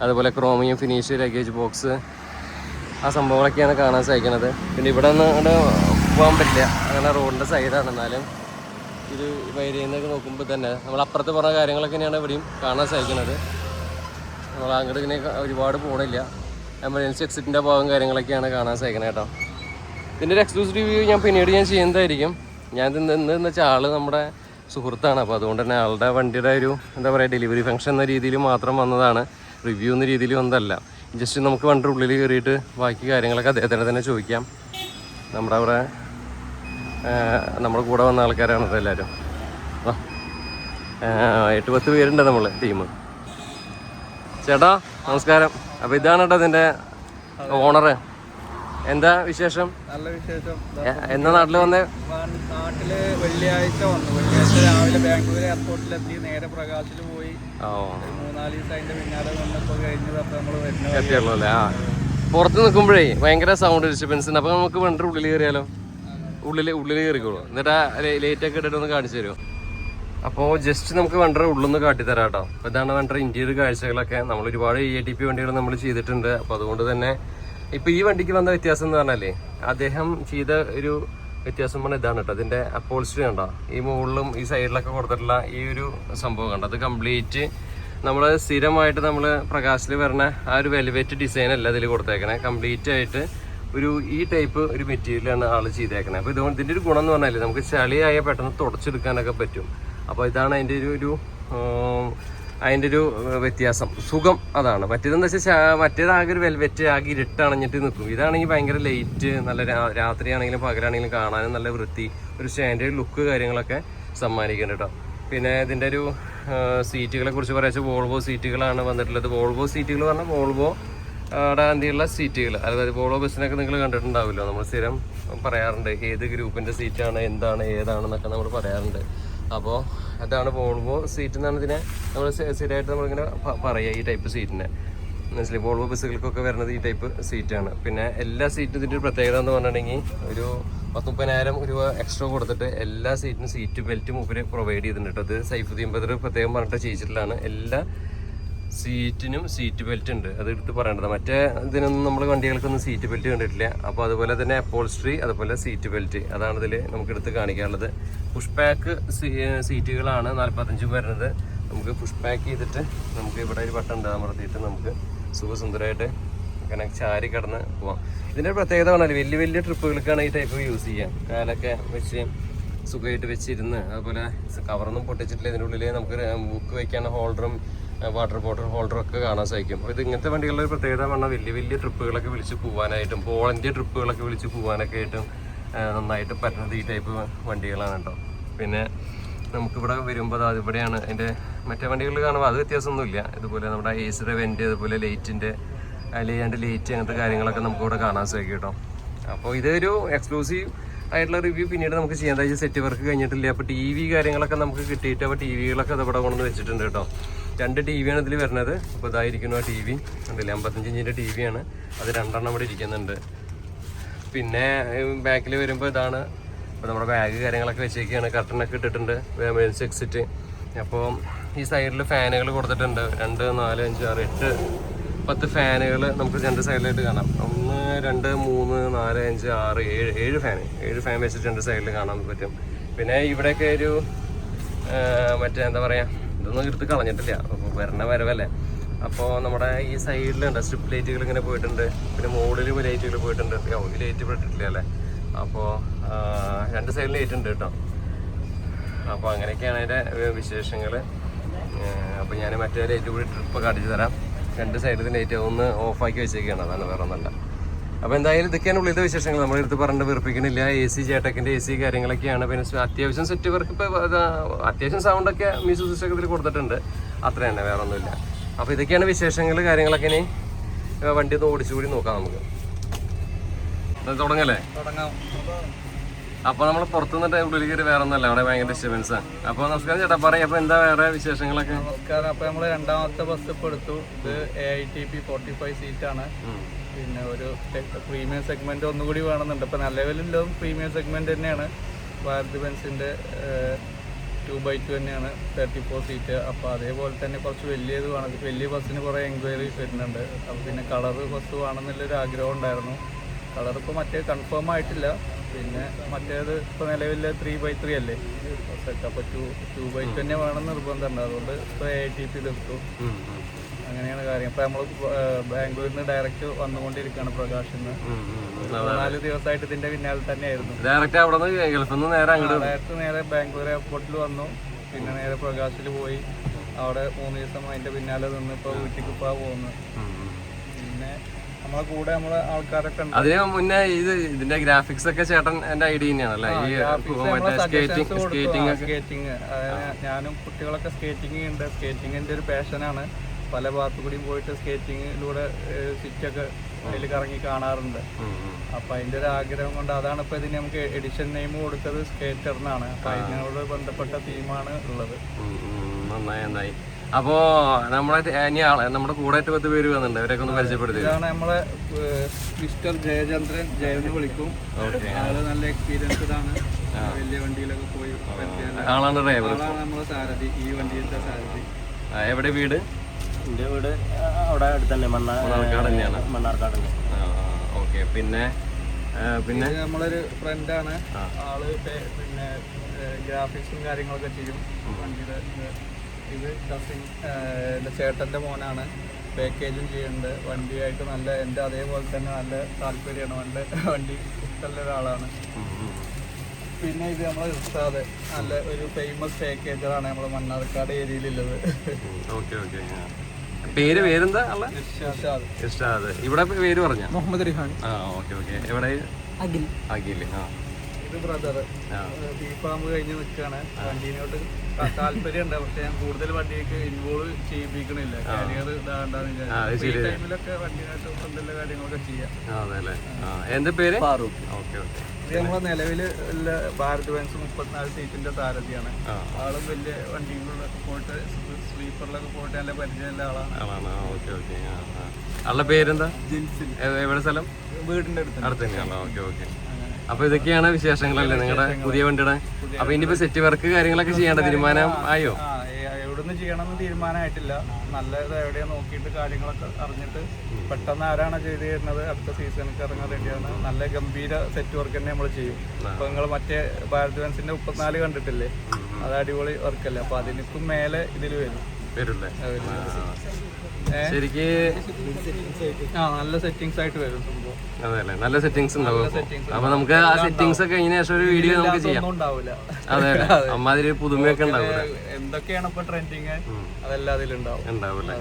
അതുപോലെ ക്രോമിയം ഫിനിഷ് ലഗേജ് ബോക്സ് ആ സംഭവങ്ങളൊക്കെയാണ് കാണാൻ സാധിക്കുന്നത്. പിന്നെ ഇവിടെ നിന്ന് അങ്ങോട്ട് പോകാൻ പറ്റില്ല, അങ്ങനെ റോഡിൻ്റെ സൈഡാണ്. എന്നാലും ഇത് വൈരയിൽ നിന്നൊക്കെ നോക്കുമ്പോൾ തന്നെ നമ്മൾ അപ്പുറത്ത് പറഞ്ഞ കാര്യങ്ങളൊക്കെ തന്നെയാണ് ഇവിടെയും കാണാൻ സാധിക്കുന്നത്. നമ്മൾ അങ്ങോട്ട് ഇങ്ങനെ ഒരുപാട് പോകണില്ല. എമർജൻസി എക്സിറ്റിൻ്റെ ഭാഗം കാര്യങ്ങളൊക്കെയാണ് കാണാൻ സാധിക്കുന്നത് കേട്ടോ. ഇതിൻ്റെ ഒരു എക്സ്ക്ലൂസീവ് റിവ്യൂ ഞാൻ പിന്നീട് ചെയ്യുന്നതായിരിക്കും. ഞാൻ ഇന്ന് വെച്ചാൽ ആൾ നമ്മുടെ സുഹൃത്താണ്. അപ്പോൾ അതുകൊണ്ട് തന്നെ ആളുടെ വണ്ടിയുടെ ഒരു എന്താ പറയുക ഡെലിവറി ഫംഗ്ഷൻ എന്ന രീതിയിൽ മാത്രം വന്നതാണ്, റിവ്യൂ എന്ന രീതിയിൽ വന്നതല്ല. ജസ്റ്റ് നമുക്ക് വണ്ടിയുടെ ഉള്ളിൽ കയറിയിട്ട് ബാക്കി കാര്യങ്ങളൊക്കെ അദ്ദേഹത്തിനെ തന്നെ ചോദിക്കാം. നമ്മുടെ കൂടെ വന്ന ആൾക്കാരാണ് എല്ലാവരും. 8-10 പേരുണ്ട് നമ്മൾ ടീം. ചേട്ടാ നമസ്കാരം. അപ്പോൾ ഇതാണ് കേട്ടോ ഇതിൻ്റെ ഓണർ. എന്താ വിശേഷം? നല്ല വിശേഷം. എന്നാ നാട്ടിൽ വന്നേ? നാട്ടില് വെള്ളിയാഴ്ച വന്നു. വെള്ളിയാഴ്ച രാവിലെ ബാംഗ്ലൂർ എയർപോർട്ടിലെത്തി നേരെ പ്രകാശിൽ പോയി. 3-4 ദിവസം അതിന്റെ പിന്നാലെ വന്നപ്പോൾ കഴിഞ്ഞത് നമ്മൾ എത്തിയുള്ളൂ അല്ലേ? പുറത്ത് നിൽക്കുമ്പോഴേ ഭയങ്കര സൗണ്ട് ഡിസ്റ്റർബൻസ് ഉണ്ട്. അപ്പോൾ നമുക്ക് വണ്ടി ഉള്ളിൽ കയറിയാലോ? ഉള്ളിൽ കയറിക്കോളൂ. എന്നിട്ട് ലൈറ്റൊക്കെ ഇട്ടിട്ട് ഒന്ന് കാണിച്ചു തരുമോ? അപ്പോൾ ജസ്റ്റ് നമുക്ക് വണ്ടിയുടെ ഉള്ളൊന്ന് കാട്ടിത്തരാം കേട്ടോ. അപ്പോൾ ഇതാണ് വണ്ടിയുടെ ഇന്റീരിയർ കാഴ്ചകളൊക്കെ. നമ്മൾ ഒരുപാട് ATP വണ്ടികൾ നമ്മൾ ചെയ്തിട്ടുണ്ട്. അപ്പോൾ അതുകൊണ്ട് തന്നെ ഇപ്പോൾ ഈ വണ്ടിക്ക് വന്ന വ്യത്യാസം എന്ന് പറഞ്ഞാലേ അദ്ദേഹം ചെയ്ത ഒരു വ്യത്യാസം പറഞ്ഞാൽ ഇതാണ് കേട്ടോ. അതിൻ്റെ അപ്പോൾസ്റ്ററി കണ്ടോ, ഈ മുകളിലും ഈ സൈഡിലൊക്കെ കൊടുത്തിട്ടുള്ള ഈ ഒരു സംഭവം കണ്ടോ, അത് കംപ്ലീറ്റ് നമ്മൾ സ്ഥിരമായിട്ട് നമ്മൾ പ്രകാശിൽ വരുന്ന ആ ഒരു വെൽവെറ്റ് ഡിസൈൻ അല്ല ഇതിൽ കൊടുത്തേക്കണേ. കംപ്ലീറ്റ് ആയിട്ട് ഈ ടൈപ്പ് ഒരു മെറ്റീരിയലാണ് ആൾ ചെയ്തേക്കണേ. അപ്പോൾ ഇതിൻ്റെ ഒരു ഗുണം എന്ന് പറഞ്ഞാൽ നമുക്ക് ചളിയായ പെട്ടെന്ന് തുടച്ചെടുക്കാനൊക്കെ പറ്റും. അപ്പോൾ ഇതാണ് അതിൻ്റെ ഒരു വ്യത്യാസം, സുഖം അതാണ്. മറ്റേതെന്ന് വെച്ചാൽ മറ്റേതാകെ ഒരു വെൽവെറ്റ് ആകെ ഇരുട്ടണഞ്ഞിട്ട് നിൽക്കും. ഇതാണെങ്കിൽ ഭയങ്കര ലൈറ്റ്, നല്ല രാത്രിയാണെങ്കിലും പകലാണെങ്കിലും കാണാനും നല്ല വൃത്തി, ഒരു സ്റ്റാൻഡേർഡ് ലുക്ക് കാര്യങ്ങളൊക്കെ സമ്മാനിക്കുന്നുണ്ട് കേട്ടോ. പിന്നെ ഇതിൻ്റെ ഒരു സീറ്റുകളെ കുറിച്ച് പറയാച്ചാൽ വോൾവോ സീറ്റുകളാണ് വന്നിട്ടുള്ളത്. വോൾവോ സീറ്റുകൾ പറഞ്ഞാൽ വോൾവോ എന്നുള്ള സീറ്റുകൾ, അതായത് വോൾവോ ബസ്സിനൊക്കെ നിങ്ങൾ കണ്ടിട്ടുണ്ടാവുമല്ലോ. നമ്മൾ സ്ഥിരം പറയാറുണ്ട് ഏത് ഗ്രൂപ്പിൻ്റെ സീറ്റാണ് ഏതാണെന്നൊക്കെ നമ്മൾ പറയാറുണ്ട്. അപ്പോൾ അതാണ് വോൾവോ സീറ്റ് എന്നാണ് ഇതിനെ നമ്മൾ സ്ഥിരമായിട്ട് നമ്മളിങ്ങനെ പറയുക ഈ ടൈപ്പ് സീറ്റിനെ. മനസ്സിലായി വോൾവോ ബസ്സുകൾക്കൊക്കെ വരുന്നത് ഈ ടൈപ്പ് സീറ്റാണ്. പിന്നെ എല്ലാ സീറ്റും ഇതിൻ്റെ ഒരു പ്രത്യേകത എന്ന് പറഞ്ഞിട്ടുണ്ടെങ്കിൽ ഒരു 10-30,000 രൂപ എക്സ്ട്രാ കൊടുത്തിട്ട് എല്ലാ സീറ്റിനും സീറ്റ് ബെൽറ്റും ഉപരി പ്രൊവൈഡ് ചെയ്തിട്ടുണ്ട്. അത് സൈഫുദ്ദീൻ ബദർ പ്രത്യേകം പറഞ്ഞിട്ട് ചെയ്യിച്ചിട്ടുള്ളതാണ്. എല്ലാ സീറ്റിനും സീറ്റ് ബെൽറ്റ് ഉണ്ട്, അത് എടുത്ത് പറയേണ്ടത്. മറ്റേ ഇതിനൊന്നും നമ്മൾ വണ്ടികൾക്കൊന്നും സീറ്റ് ബെൽറ്റ് കണ്ടിട്ടില്ല. അപ്പോൾ അതുപോലെ തന്നെ അപ്പോൾസ്ട്രി, അതുപോലെ സീറ്റ് ബെൽറ്റ്, അതാണ് ഇതിൽ നമുക്ക് എടുത്ത് കാണിക്കാനുള്ളത്. പുഷ് ബാക്ക് സീറ്റുകളാണ് 45 വരുന്നത്. നമുക്ക് പുഷ് ബാക്ക് ചെയ്തിട്ട് നമുക്ക് ഇവിടെ ഒരു ബട്ടൺ ഉണ്ട്, അമർത്തിയിട്ട് നമുക്ക് സുഖസുന്ദരമായിട്ട് ഇങ്ങനെ ചാരി കിടന്ന് പോവാം. ഇതിൻ്റെ പ്രത്യേകത പറഞ്ഞാൽ വലിയ വലിയ ട്രിപ്പുകൾക്കാണ് ഈ ടൈപ്പ് യൂസ് ചെയ്യാം. കാലൊക്കെ വെച്ച് സുഖമായിട്ട് വെച്ചിരുന്ന്, അതുപോലെ കവറൊന്നും പൊട്ടിച്ചിട്ടില്ല. ഇതിൻ്റെ ഉള്ളിൽ നമുക്ക് ബുക്ക് വയ്ക്കാൻ ഹോൾഡറും വാട്ടർ ബോട്ടിൽ ഹോൾഡറും ഒക്കെ കാണാൻ സാധിക്കും. അപ്പോൾ ഇത് ഇങ്ങനത്തെ വണ്ടികളുടെ ഒരു പ്രത്യേകത പറഞ്ഞാൽ വലിയ വലിയ ട്രിപ്പുകളൊക്കെ വിളിച്ച് പോകാനായിട്ടും ഓൾ ഇന്ത്യ ട്രിപ്പുകളൊക്കെ വിളിച്ച് പോകാനൊക്കെ ആയിട്ടും നന്നായിട്ട് പറ്റുന്നത് ഈ ടൈപ്പ് വണ്ടികളാണ് കേട്ടോ. പിന്നെ നമുക്കിവിടെ വരുമ്പോൾ അത് ഇവിടെയാണ് അതിൻ്റെ മറ്റേ വണ്ടികളിൽ കാണുമ്പോൾ അത് വ്യത്യാസമൊന്നുമില്ല. ഇതുപോലെ നമ്മുടെ ഏസിയുടെ വെൻ്റ്, അതുപോലെ ലൈറ്റിൻ്റെ അല്ലാണ്ട് ലൈറ്റ്, അങ്ങനത്തെ കാര്യങ്ങളൊക്കെ നമുക്കിവിടെ കാണാൻ സാധിക്കും കേട്ടോ. അപ്പോൾ ഇതൊരു എക്സ്ക്ലൂസീവ് ആയിട്ടുള്ള റിവ്യൂ പിന്നീട് നമുക്ക് ചെയ്യാൻ. എന്താ സെറ്റ് വർക്ക് കഴിഞ്ഞിട്ടില്ല. അപ്പോൾ ടി വി കാര്യങ്ങളൊക്കെ നമുക്ക് കിട്ടിയിട്ട് അപ്പോൾ ടി വികളൊക്കെ അത് ഇവിടെ കൊണ്ടുവന്ന് വെച്ചിട്ടുണ്ട് കേട്ടോ. 2 TV ആണ് ഇതിൽ വരുന്നത്. അപ്പോൾ ഇതായിരിക്കുന്നു ആ ടി വി ഉണ്ടല്ലേ, 55 ഇഞ്ചിൻ്റെ ടി വിയാണ്. അത് 2 ഇവിടെ ഇരിക്കുന്നുണ്ട്. പിന്നെ ബാക്കിൽ വരുമ്പോൾ ഇതാണ് അപ്പോൾ നമ്മുടെ ബാഗ് കാര്യങ്ങളൊക്കെ വെച്ചേക്കാണ്. കർട്ടനൊക്കെ ഇട്ടിട്ടുണ്ട്, എമർജൻസി എക്സിറ്റ്. അപ്പോൾ ഈ സൈഡിൽ ഫാനുകൾ കൊടുത്തിട്ടുണ്ട്. 2, 4, 5, 6, 8, 10 ഫാനുകൾ നമുക്ക് 2 സൈഡിലായിട്ട് കാണാം. 1, 2, 3, 4, 5, 6, 7 ഫാൻ വെച്ചിട്ട് 2 സൈഡിൽ കാണാൻ പറ്റും. പിന്നെ ഇവിടെയൊക്കെ ഒരു മറ്റേ എന്താ പറയുക, ഇതൊന്നും എടുത്ത് കളഞ്ഞിട്ടില്ല, വരണ വരവല്ലേ. അപ്പോൾ നമ്മുടെ ഈ സൈഡിലുണ്ട് സ്ട്രിപ്പ് ലൈറ്റുകൾ ഇങ്ങനെ പോയിട്ടുണ്ട്. പിന്നെ മുകളിൽ ലൈറ്റുകൾ പോയിട്ടുണ്ട്. ഈ ലൈറ്റ് പെട്ടിട്ടില്ല അല്ലേ. അപ്പോൾ 2 സൈഡിൽ ലൈറ്റ് ഉണ്ട് കേട്ടോ. അപ്പോൾ അങ്ങനെയൊക്കെയാണ് അതിൻ്റെ വിശേഷങ്ങൾ. അപ്പോൾ ഞാൻ മറ്റേ ലൈറ്റ് കൂടി ട്രിപ്പൊക്കെ അടിച്ചു തരാം. 2 സൈഡിൽ ലൈറ്റ് ഒന്ന് ഓഫാക്കി വെച്ചേക്കാണ്, അതാണ് വേറെ ഒന്നല്ല. അപ്പോൾ എന്തായാലും ഇതൊക്കെയാണ് ഉള്ളിലത്തെ വിശേഷങ്ങൾ. നമ്മളെടുത്ത് പറഞ്ഞിട്ട് വെറുപ്പിക്കണില്ല. AC ജേട്ടക്കിൻ്റെ AC കാര്യങ്ങളൊക്കെയാണ്. പിന്നെ അത്യാവശ്യം സെറ്റ് വർക്ക് ഇപ്പോൾ അത്യാവശ്യം സൗണ്ടൊക്കെ മ്യൂസിക് സിസ്റ്റം ഇതിൽ കൊടുത്തിട്ടുണ്ട്. അത്ര തന്നെ, വേറെ ഒന്നുമില്ല. അപ്പോൾ ഇതൊക്കെയാണ് വിശേഷങ്ങൾ കാര്യങ്ങളൊക്കെ. ഇനി വണ്ടി ഒന്ന് ഓടിച്ചുകൂടി നോക്കാം നമുക്ക്. തുടങ്ങല്ലേ? അപ്പോൾ നമ്മൾ പുറത്തുനിന്നിട്ട് ഉള്ളിൽ കയറി വേറെ ഒന്നല്ല, അവിടെ ഭയങ്കര ഡിസ്റ്റർബൻസാണ്. അപ്പോൾ നമസ്കാരം ചേട്ടാ, പറയാം. അപ്പോൾ എന്താ വേറെ വിശേഷങ്ങളൊക്കെ? നമസ്കാരം. അപ്പോൾ നമ്മൾ 2ാമത്തെ ബസ് ഇപ്പോൾ എടുത്തു. ഇത് AITP 45 സീറ്റാണ്. പിന്നെ ഒരു പ്രീമിയം സെഗ്മെന്റ് ഒന്നുകൂടി വേണമെന്നുണ്ട്. ഇപ്പം നല്ല ലെവലിലും പ്രീമിയം സെഗ്മെന്റ് തന്നെയാണ്. ഭാരത് ബെൻസിന്റെ 2x2 തന്നെയാണ്, 34 സീറ്റ്. അപ്പോൾ അതേപോലെ തന്നെ കുറച്ച് വലിയത് വേണം. വലിയ ബസ്സിന് കുറേ എൻക്വയറീസ് വരുന്നുണ്ട്. അപ്പോൾ പിന്നെ കളർ ബസ് വേണമെന്നുള്ളൊരു ആഗ്രഹം ഉണ്ടായിരുന്നു. കളർ ഇപ്പോൾ മറ്റേ കൺഫേം ആയിട്ടില്ല. പിന്നെ മറ്റേത് ഇപ്പോൾ നിലവിൽ 3x3 അല്ലേ ബസ്സൊക്കെ. അപ്പോൾ 2x2 തന്നെ വേണമെന്ന് നിർബന്ധമുണ്ട്. അതുകൊണ്ട് ഇപ്പോൾ AITP എടുത്തു. അങ്ങനെയാണ് കാര്യം. ഇപ്പം നമ്മൾ ബാംഗ്ലൂരിൽ നിന്ന് ഡയറക്റ്റ് വന്നുകൊണ്ടിരിക്കുകയാണ് പ്രകാശിന്ന്. 4 ദിവസമായിട്ട് ഇതിന്റെ പിന്നാലെ തന്നെയായിരുന്നു. ഡയറക്റ്റ് നേരെ ബാംഗ്ലൂർ എയർപോർട്ടിൽ വന്നു. പിന്നെ നേരെ പ്രകാശിൽ പോയി. അവിടെ 3 ദിവസം അതിന്റെ പിന്നാലെ നിന്ന് ഇപ്പോൾ വീട്ടിലേക്ക് ഇപ്പോൾ പോകുന്നു. പിന്നെ നമ്മളെ കൂടെ നമ്മളെ ആൾക്കാരൊക്കെ ഉണ്ട്. അതിന് മുന്നേ ഇതിന്റെ ഗ്രാഫിക്സ് ഒക്കെ ചേട്ടൻ എന്റെ ഐഡിയ തന്നെയാണല്ലേ? സ്കേറ്റിംഗ് ഞാനും കുട്ടികളൊക്കെ സ്കേറ്റിംഗ് ഉണ്ട്. സ്കേറ്റിങ്ങിന്റെ ഒരു പാഷനാണ്. പല ഭാഗത്തു കൂടിയും പോയിട്ട് സ്കേറ്റിങ്ങിലൂടെ സിറ്റൊക്കെ അതിൽ കറങ്ങി കാണാറുണ്ട്. അപ്പൊ അതിന്റെ ഒരു ആഗ്രഹം കൊണ്ട് അതാണ് ഇപ്പൊ ഇതിന് നമുക്ക് എഡിഷൻ നെയിം കൊടുത്തത് സ്കേറ്ററിനാണ്. അപ്പൊ അതിനോട് ബന്ധപ്പെട്ട തീമാണ് ഉള്ളത്. നന്നായി. അപ്പോ നമ്മുടെ കൂടെ 10 പേര് വന്നിട്ടുണ്ട്. അവരൊക്കെ ഒന്ന് പരിചയപ്പെടുത്തി. ഇതാണ് നമ്മളെ മിസ്റ്റർ ജയചന്ദ്രൻ, ജയന്ന് വിളിക്കും. ആള് നല്ല എക്സ്പീരിയൻസ്ഡ് ആണ്. വലിയ വണ്ടിയിലൊക്കെ പോയി ആളാണ് ഡ്രൈവർ. ആളാണ് നമ്മളെ സാരഥി, ഈ വണ്ടിയിലത്തെ സാരഥി. എവിടെ വീട്? എൻ്റെ വീട് അവിടെ അടുത്ത് തന്നെ, മണ്ണാർക്കാട് തന്നെയാണ്. മണ്ണാർക്കാട് തന്നെ. ഓക്കെ. പിന്നെ നമ്മളൊരു ഫ്രണ്ടാണ്. ആള് പിന്നെ ഗ്രാഫിക്സും കാര്യങ്ങളൊക്കെ ചെയ്യും വണ്ടിയുടെ. ഇത് കസിൻ എൻ്റെ ചേട്ടൻ്റെ മോനാണ്. പാക്കേജും ചെയ്യുന്നുണ്ട്. വണ്ടിയായിട്ട് നല്ല എൻ്റെ അതേപോലെ തന്നെ നല്ല താല്പര്യമാണ്. നല്ല വണ്ടി ഇഷ്ടമുള്ള ഒരാളാണ്. പിന്നെ ഇത് നമ്മൾ ഇർഷാദ്, നല്ല ഒരു ഫേമസ് പാക്കേജറാണ് നമ്മൾ മണ്ണാർക്കാട് ഏരിയയിലുള്ളത്. പേരെന്താ? ഇർഷാദ്. ഇവിടെ പേര് പറഞ്ഞ മുഹമ്മദ് റിഹാൻ. എവിടെ? അഖിൽ. ഇത് ബ്രദർ ബീ ഫാം കഴിഞ്ഞ് നിൽക്കുകയാണ്. വണ്ടീനോട്ട് താല്പര്യമുണ്ട്, പക്ഷെ ഞാൻ കൂടുതൽ വണ്ടിക്ക് ഇൻവോൾവ് ചെയ്യിപ്പിക്കണില്ല. കാരിയർ ഇതാണ്ടാന്ന് ടൈമിലൊക്കെ വണ്ടിനായിട്ട് എന്തെല്ലാം കാര്യങ്ങളൊക്കെ ചെയ്യാം. എന്റെ പേര് ഇത് നമ്മളെ നിലവിൽ ഭാരത് ബെൻസ് 34 സീറ്റിന്റെ സാരഥിയാണ്. ആളും വലിയ വണ്ടികളിലൊക്കെ പോയിട്ട് സ്ലീപ്പറിലൊക്കെ പോയിട്ട് നല്ല പരിചയമുള്ള ആളാണ്. ആളുടെ പേരെന്താ? ജിൻസിൽ. എവിടെ സ്ഥലം? വീടിന്റെ അടുത്ത് തന്നെയാണോ? ഓക്കെ. അപ്പൊ ഇതൊക്കെയാണ് വിശേഷങ്ങളല്ലേ നിങ്ങളുടെ പുതിയ വണ്ടിയുടെ? അപ്പൊ ഇനിയിപ്പോ സെറ്റ് വർക്ക് കാര്യങ്ങളൊക്കെ ചെയ്യേണ്ട തീരുമാനം ആയോ? എവിടുന്ന് ചെയ്യണമെന്ന് തീരുമാനമായിട്ടില്ല. നല്ലത് എവിടെയാ നോക്കിയിട്ട് കാര്യങ്ങളൊക്കെ അറിഞ്ഞിട്ട് പെട്ടെന്ന് ആരാണ് ചെയ്ത് തരുന്നത് അടുത്ത സീസണിക്ക് ഇറങ്ങാൻ റെഡിയാണ്. നല്ല ഗംഭീര സെറ്റ് വർക്ക് തന്നെ നമ്മൾ ചെയ്യും. അപ്പൊ നിങ്ങൾ മറ്റേ ഭാരത് ബെൻസിന്റെ 34 കണ്ടിട്ടില്ലേ? അത് അടിപൊളി വർക്കല്ലേ. അപ്പൊ അതിനും മേലെ ഇതിൽ വരൂല്ലേ? ശരിക്ക് നല്ല സെറ്റിങ്സ് ആയിട്ട് വരും സംഭവം. അതെല്ലേ, നല്ല സെറ്റിങ്സ് ഉണ്ടാവും. അപ്പൊ നമുക്ക് ആ സെറ്റിങ്സ് ഒക്കെ കഴിഞ്ഞ ശേഷം ഒരു വീഡിയോ നമുക്ക് ചെയ്യാം. അതെ, അമ്മാതിരി പുതുമയൊക്കെ ഉണ്ടാവില്ല. എന്തൊക്കെയാണ് ഇപ്പൊ ട്രെൻഡിങ് അതെല്ലാം അതിലുണ്ടാവും. ഉണ്ടാവില്ലേ?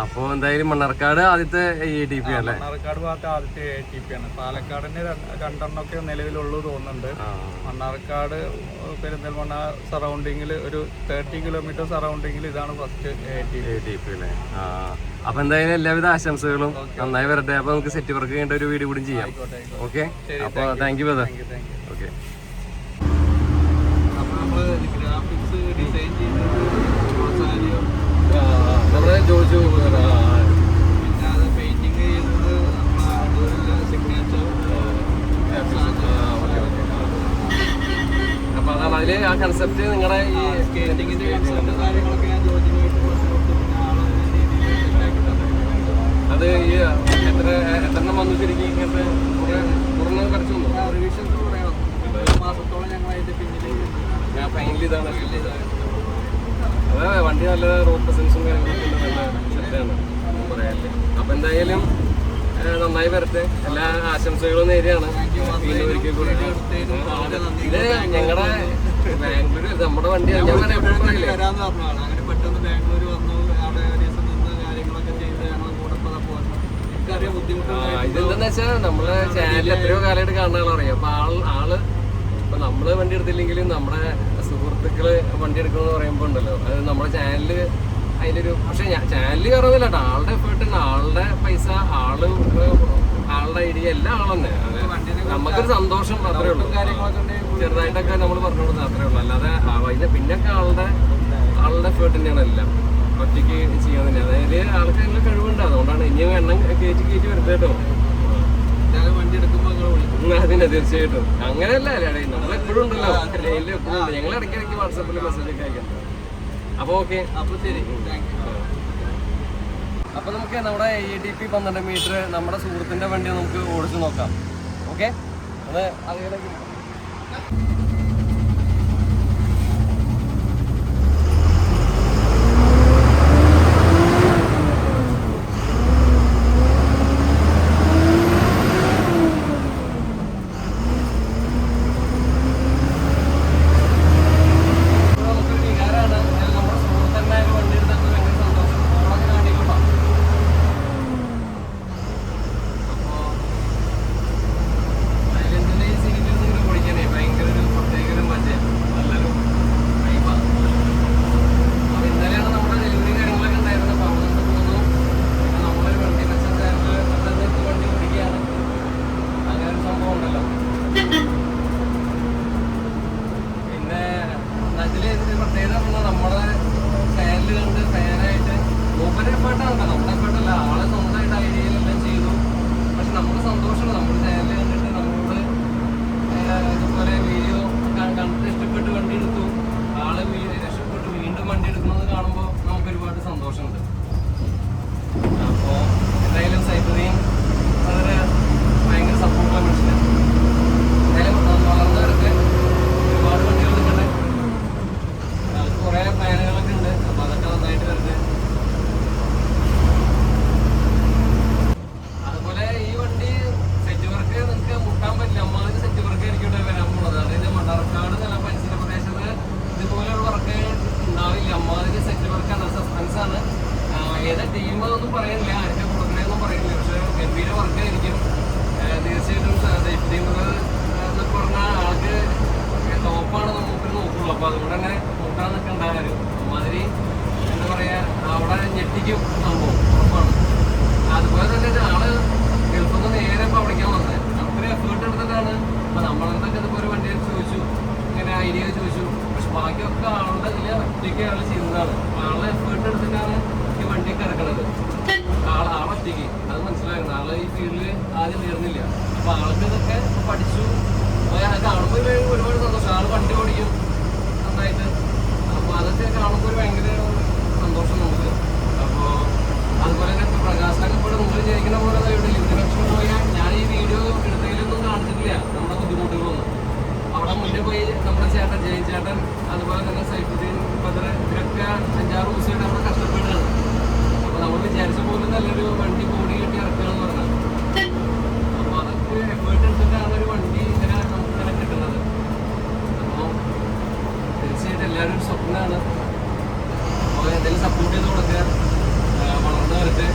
അപ്പൊ എന്തായാലും മണ്ണാർക്കാട് ആദ്യത്തെ ATP അല്ലേ? മണ്ണാർക്കാട് ഭാഗത്ത് ആദ്യത്തെ ATP ആണ്. പാലക്കാടിന് 2 നിലവിലുള്ളൂ തോന്നുന്നുണ്ട്. മണ്ണാർക്കാട് പെരിന്തൽമണ്ണ സറൗണ്ടിങ്ങിൽ ഒരു 30 കിലോമീറ്റർ സറൗണ്ടിങ്ങിൽ ഇതാണ് ഫസ്റ്റ് ATP അല്ലേ? അപ്പൊ എന്തായാലും എല്ലാവിധ ആശംസകളും നന്നായി വരട്ടെ. അപ്പൊ നമുക്ക് സെറ്റ് വർക്ക് ചെയ്യേണ്ട ഒരു വീഡിയോ കൂടി ചെയ്യാം. ഓക്കെ, അപ്പൊ താങ്ക് യു ബ്രദർ. ഓക്കെ. അപ്പൊ നമ്മള് ഗ്രാഫിക്സ് ഡിസൈൻ ചെയ്യുന്നത് നമ്മുടെ ജോജു, പിന്നെ അത് പെയിന്റിങ് ചെയ്യുന്നത് നമ്മളെ സിഗ്നേച്ചർ. അപ്പൊ അതാണ് അതില് ആ കൺസെപ്റ്റ് നിങ്ങളുടെ ഈ സ്കേറ്റിങ്ങിന്റെ കൺസെപ്റ്റ് കാര്യങ്ങളൊക്കെ ഞാൻ ജോജിനായിട്ട് കൊടുത്തു. പിന്നെ ആളെ അത് ഈ എത്രണ്ണം വന്നു ശരിക്കും? ഇങ്ങനത്തെ കുറഞ്ഞ കുറച്ചു റിവിഷൻസ് കുറേ വന്നു. 1 മാസത്തോളം ഞങ്ങൾ അതിന്റെ പിന്നിൽ ഫൈനലി ഇതാണ്. അതെ, വണ്ടി നല്ല റോഡ് പ്രസൻസും കാര്യങ്ങളൊക്കെ ഉണ്ട്, നല്ല സെറ്റാണ് പറയാല്ലേ. അപ്പൊ എന്തായാലും നന്നായി വരട്ടെ. എല്ലാ ആശംസകളും നേരെയാണ്. ഒരിക്കൽ കൂടെ ഇത് ഞങ്ങളുടെ ബാംഗ്ലൂർ നമ്മുടെ വണ്ടിയാണ്. ഞാൻ വരാന്ന് പറഞ്ഞാണ്. അങ്ങനെ പെട്ടെന്ന് ബാംഗ്ലൂർ വന്നു. അവിടെ ഒരു ദിവസം നിന്ന് കാര്യങ്ങളൊക്കെ ചെയ്ത് ഞങ്ങൾ കൂടെ പോകുന്നു. എനിക്കറിയാം ബുദ്ധിമുട്ടുണ്ട്. ഇതെന്താന്ന് വെച്ചാൽ നമ്മളെ ചാനൽ എത്രയോ കാലമായിട്ട് കാണുന്ന ആളറിയാം. അപ്പൊ ആള് ഇപ്പൊ നമ്മള് വണ്ടി എടുത്തില്ലെങ്കിലും നമ്മുടെ സുഹൃത്തുക്കള് വണ്ടി എടുക്കുമെന്ന് പറയുമ്പോ ഉണ്ടല്ലോ, അത് നമ്മുടെ ചാനലില് അതിലൊരു പക്ഷെ ചാനലിൽ കയറുന്നില്ല കേട്ടോ. ആളുടെ എഫേർട്ട്, ആളുടെ പൈസ, ആളുടെ ഐഡിയ എല്ലാം ആളെന്നെ. നമുക്കൊരു സന്തോഷം അത്രേ ഉള്ളൂ. ചെറുതായിട്ടൊക്കെ നമ്മൾ പറഞ്ഞു കൊടുക്കുന്നത് അത്രേ ഉള്ളൂ. അല്ലാതെ അതിന്റെ പിന്നൊക്കെ ആളുടെ എഫേർട്ട് തന്നെയാണ് എല്ലാം. ഒറ്റയ്ക്ക് ചെയ്യാൻ തന്നെ. അതായത് ആൾക്ക് നല്ല കഴിവുണ്ട്. അതുകൊണ്ടാണ് ഇനിയും എണ്ണം കയറ്റി വരുന്നത് കേട്ടോ. വണ്ടി എടുക്കുമ്പോൾ അതിനെ തീർച്ചയായിട്ടും അങ്ങനെയല്ല. നമ്മളെപ്പോഴും ഉണ്ടല്ലോ, ലൈനിൽ എപ്പോഴും ഉണ്ട്. ഞങ്ങൾ ഇടയ്ക്കിടയ്ക്ക് വാട്സാപ്പിൽ മെസ്സേജ് ഒക്കെ അയക്കുന്നുണ്ട്. അപ്പൊ ഓക്കെ, അപ്പൊ നമുക്ക് നമ്മുടെ ATP 12 മീറ്റർ നമ്മുടെ സുഹൃത്തിന്റെ വണ്ടി നമുക്ക് ഓടിച്ചു നോക്കാം. ഓക്കെ, അത് അതിലേക്ക് ഭയങ്കര ഒരു ഇല്ല. അപ്പൊ ആൾക്ക് ഇതൊക്കെ പഠിച്ചു കാണുമ്പോൾ ഒരുപാട് സന്തോഷം. ആള് വണ്ടി ഓടിക്കും നന്നായിട്ട്. അപ്പൊ അതൊക്കെ കാണുമ്പോൾ ഒരു ഭയങ്കര സന്തോഷം നമുക്ക്. അപ്പോ അതുപോലെ തന്നെ പ്രകാശനൊക്കെ ഇപ്പോൾ നിങ്ങൾ വിചാരിക്കുന്ന പോലെ ഇവിടെ ലിമിറ്റ് ഫംഗ്ഷൻ പോയാൽ ഞാൻ ഈ വീഡിയോ എടുത്തതിലൊന്നും കാണിച്ചിട്ടില്ല നമ്മുടെ ബുദ്ധിമുട്ടുകളൊന്നും. അവിടെ മുന്നേ പോയി നമ്മുടെ ചേട്ടൻ ജയൻ ചേട്ടൻ അതുപോലെ തന്നെ സൈഫുദ്ദീൻ ബദർ ഇവരൊക്കെ 5-6 ദിവസമായിട്ട് അവിടെ കഷ്ടപ്പെടുകയാണ്. അപ്പൊ നമ്മൾ വിചാരിച്ച പോലെ നല്ലൊരു വണ്ടി ബോഡി കെട്ടി ഇറക്കുകയെന്ന് പറഞ്ഞത്. അപ്പൊ അതൊക്കെ എഫേർട്ട് എടുത്തിട്ടാണ് ഒരു വണ്ടി ഇങ്ങനെ നമുക്ക് ഇങ്ങനെ കിട്ടുന്നത്. അപ്പോൾ തീർച്ചയായിട്ടും എല്ലാവരും ഒരു സ്വപ്നമാണ്. അപ്പോൾ എന്തെങ്കിലും സപ്പോർട്ട് ചെയ്ത് കൊടുക്കുക. വളർന്നു വരട്ടെ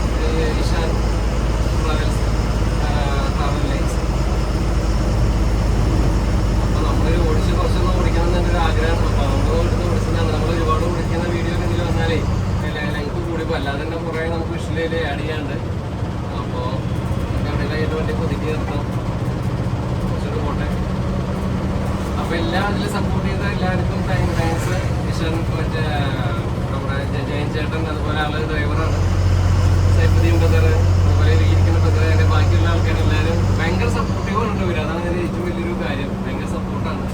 ഇഷാൻ ട്രാവൽ ലൈൻസ്. അപ്പോൾ നമ്മൾ ഓടിച്ച് കുറച്ചൊന്നും ഓടിക്കണം എന്നൊരു ആഗ്രഹമാണ്. അപ്പോൾ നമ്മൾ ഓടിച്ചതാണ്. നമ്മൾ ഒരുപാട് ഓടിക്കുന്ന വീഡിയോ എന്തെങ്കിലും വന്നാലേ ലെങ്ത് കൂടിപ്പോൾ അല്ലാതെ തന്നെ കുറേ നമുക്ക് വിഷ്വലിൽ ആഡ് ചെയ്യാണ്ട്. അപ്പോൾ എവിടെയെല്ലാം വണ്ടി പുതുക്കി നിർത്താം, കുറച്ചൊരു പോട്ടെ. അപ്പോൾ എല്ലാം അതിൽ സപ്പോർട്ട് ചെയ്ത എല്ലാവർക്കും താങ്ക്സ്. ഇഷാൻ മറ്റേ നമ്മുടെ ജയൻ ചേട്ടൻ അതുപോലെ ആള് ഡ്രൈവറാണ്. സൈഫുദ്ദീൻ ബദർ അതുപോലെ ഇരിക്കുന്ന ബദർ ബാക്കിയുള്ള ആൾക്കാരെല്ലാവരും ഭയങ്കര സപ്പോർട്ടീവാണ് ഇവർ. അതാണ് അതിൻ്റെ ഏറ്റവും വലിയൊരു കാര്യം. ഭയങ്കര സപ്പോർട്ടാണ്.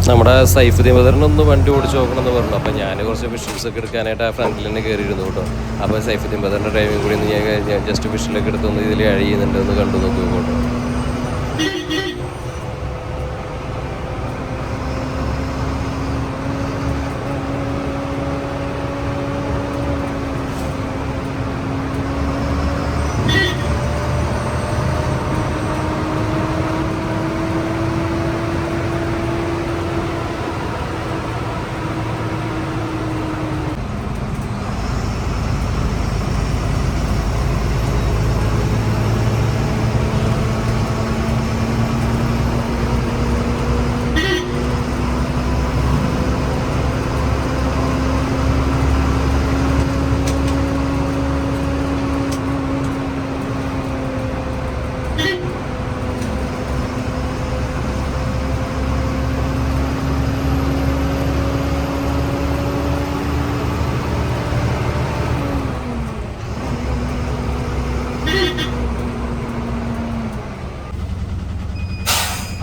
നമ്മുടെ സൈഫുദ്ദീൻ ബദറിനൊന്ന് വണ്ടി ഓടിച്ച് നോക്കണമെന്ന് പറഞ്ഞു. അപ്പോൾ ഞാൻ കുറച്ച് വിഷ്വൽസ് ഒക്കെ എടുക്കാനായിട്ട് ആ ഫ്രണ്ടിൽ തന്നെ കയറിയിരുന്നു കേട്ടോ. അപ്പോൾ സൈഫുദ്ദീൻ ബദറിൻ്റെ ഡ്രൈവിംഗ് കൂടി ഒന്ന് ഞാൻ ജസ്റ്റ് വിഷ്വലൊക്കെ എടുത്തൊന്ന് ഇതിൽ അഴിയുന്നുണ്ട് ഒന്ന് കണ്ടു നോക്കുക കേട്ടോ.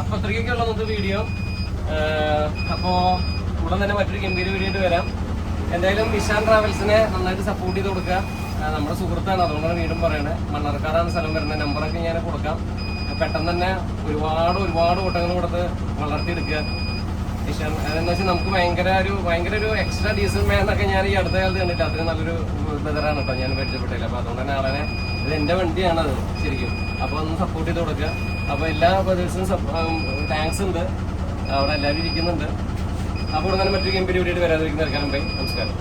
അപ്പോൾ അത്രയ്ക്കൊക്കെയുള്ള നമുക്ക് വീഡിയോ. അപ്പോൾ ഉടൻ തന്നെ മറ്റൊരു ഗംഭീര വീഡിയോ ആയിട്ട് വരാം. എന്തായാലും ഇഷാൻ ട്രാവൽസിനെ നന്നായിട്ട് സപ്പോർട്ട് ചെയ്ത് കൊടുക്കുക. നമ്മുടെ സുഹൃത്താണ്, അതുകൊണ്ടാണ് വീണ്ടും പറയണത്. മണ്ണാർക്കാടാണ് സ്ഥലം വരുന്നത്. നമ്പറൊക്കെ ഞാൻ കൊടുക്കാം. പെട്ടെന്ന് തന്നെ ഒരുപാട് ഓട്ടങ്ങൾ കൊടുത്ത് വളർത്തിയെടുക്കുക ഇഷാൻ. അതെന്ന് വെച്ചാൽ നമുക്ക് ഭയങ്കര ഒരു എക്സ്ട്രാ ഡീസൽ മാൻ എന്നൊക്കെ ഞാൻ ഈ അടുത്ത കാലത്ത് കണ്ടിട്ട് അത്രയും നല്ലൊരു ബദറാണ് കേട്ടോ ഞാൻ പരിചയപ്പെട്ടില്ല. അപ്പോൾ അതുകൊണ്ട് തന്നെ ആളെ ഇത് എൻ്റെ വണ്ടിയാണത് ശരിക്കും. അപ്പോൾ ഒന്ന് സപ്പോർട്ട് ചെയ്ത് കൊടുക്കുക. അപ്പോൾ എല്ലാ ബ്രദേഴ്സിനും താങ്ക്സ് ഉണ്ട്. അവിടെ എല്ലാവരും ഇരിക്കുന്നുണ്ട്. അപ്പോൾ ഉടനെ മറ്റൊരു ഗംഭീര വീഡിയോ വരാതിരിക്കുന്ന നമസ്കാരം.